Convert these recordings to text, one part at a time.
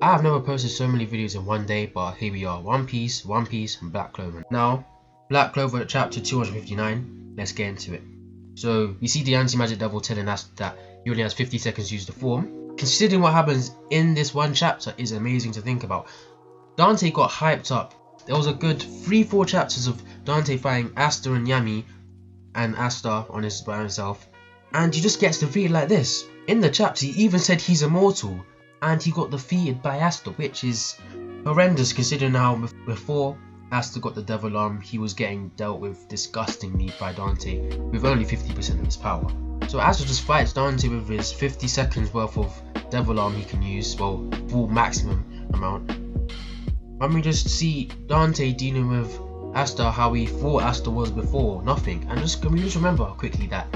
I have never posted so many videos in one day, but here we are. One Piece, and Black Clover. Now, Black Clover chapter 259, let's get into it. So, we see the anti-magic devil telling us that he only has 50 seconds to use the form. Considering what happens in this one chapter is amazing to think about. Dante got hyped up. There was a good 3-4 chapters of Dante fighting Asta and Yami, and Asta by himself, and he just gets defeated like this. In the chapter, he even said he's immortal, and he got defeated by Asta, which is horrendous considering how before Asta got the devil arm, he was getting dealt with disgustingly by Dante with only 50% of his power. So Asta just fights Dante with his 50 seconds worth of devil arm he can use, well, full maximum amount. And we just see Dante dealing with Asta how he thought Asta was before, nothing. And can we just remember quickly that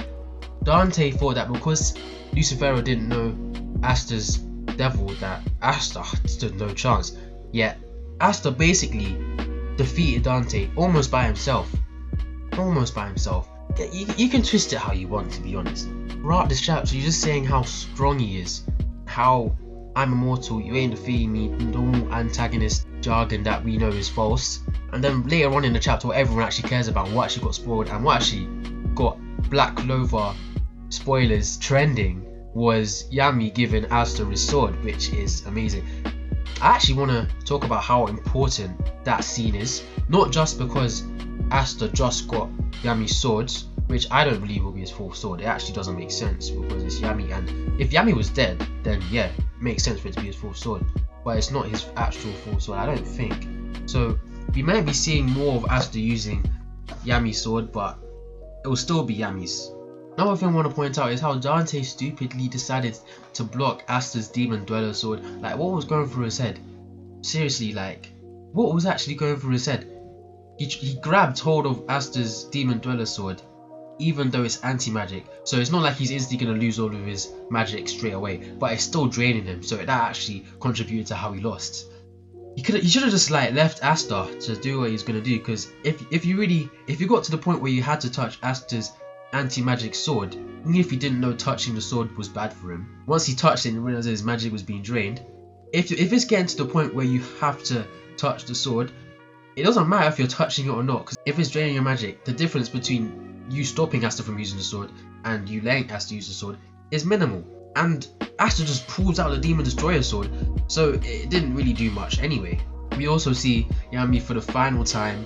Dante thought that because Lucifero didn't know Asta's devil, that Asta stood no chance. Yet Asta basically defeated Dante almost by himself. You can twist it how you want, to be honest. Throughout this chapter, you're just saying how strong he is, how I'm immortal, you ain't defeating me, normal antagonist jargon that we know is false. And then later on in the chapter, what everyone actually cares about, what actually got spoiled and what actually got Black Clover spoilers trending, was Yami giving Asta his sword, which is amazing. I actually want to talk about how important that scene is, not just because Asta just got Yami's swords, which I don't believe will be his full sword. It actually doesn't make sense because it's Yami, and if Yami was dead, then yeah, it makes sense for it to be his full sword, but it's not his actual full sword, I don't think. So we might be seeing more of Asta using Yami's sword, but it will still be Yami's. Another thing I want to point out is how Dante stupidly decided to block Asta's Demon Dweller sword. Like, what was going through his head? Seriously, like, what was actually going through his head? He grabbed hold of Asta's Demon Dweller sword, even though it's anti-magic, so it's not like he's instantly going to lose all of his magic straight away, but it's still draining him, so that actually contributed to how he lost. He should have just like left Asta to do what he's going to do, because if you got to the point where you had to touch Asta's anti-magic sword, even if he didn't know touching the sword was bad for him, once he touched it and realized his magic was being drained, if it's getting to the point where you have to touch the sword, it doesn't matter if you're touching it or not, because if it's draining your magic, the difference between you stopping Asta from using the sword and you letting Asta use the sword is minimal. And Asta just pulls out the Demon Destroyer sword, so it didn't really do much anyway. We also see Yami for the final time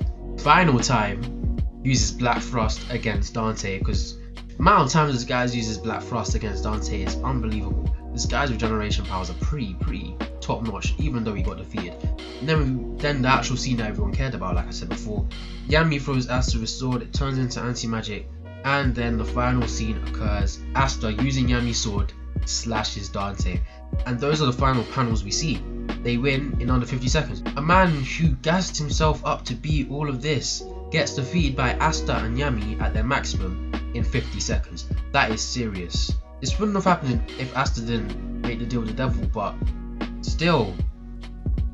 uses Black Frost against Dante, because the amount of times this guy uses Black Frost against Dante is unbelievable. This guy's regeneration powers are pretty top notch, even though he got defeated. And then the actual scene that everyone cared about, like I said before, Yami throws Asta his sword, it turns into anti-magic, and then the final scene occurs. Asta, using Yami's sword, slashes Dante, and those are the final panels we see. They win in under 50 seconds. A man who gassed himself up to beat all of this gets defeated by Asta and Yami at their maximum in 50 seconds. That is serious. This wouldn't have happened if Asta didn't make the deal with the devil, but still,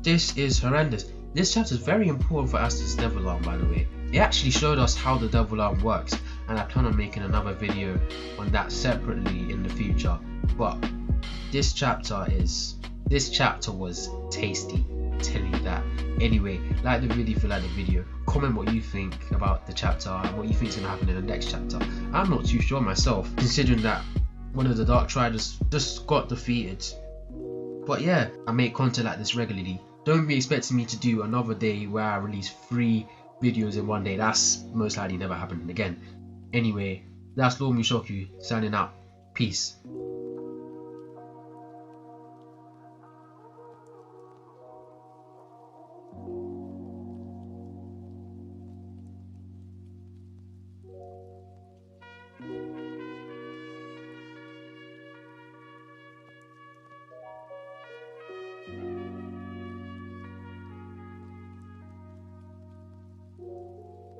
this is horrendous. This chapter is very important for Asta's devil arm, by the way. It actually showed us how the devil arm works, and I plan on making another video on that separately in the future. But this chapter was tasty, I'm telling you that. Anyway, like the video if you like the video, comment what you think about the chapter and what you think is going to happen in the next chapter. I'm not too sure myself, considering that one of the Dark Triaders just got defeated. But yeah, I make content like this regularly. Don't be expecting me to do another day where I release 3 videos in one day. That's most likely never happening again. Anyway, that's Lord Mushoku signing out. Peace.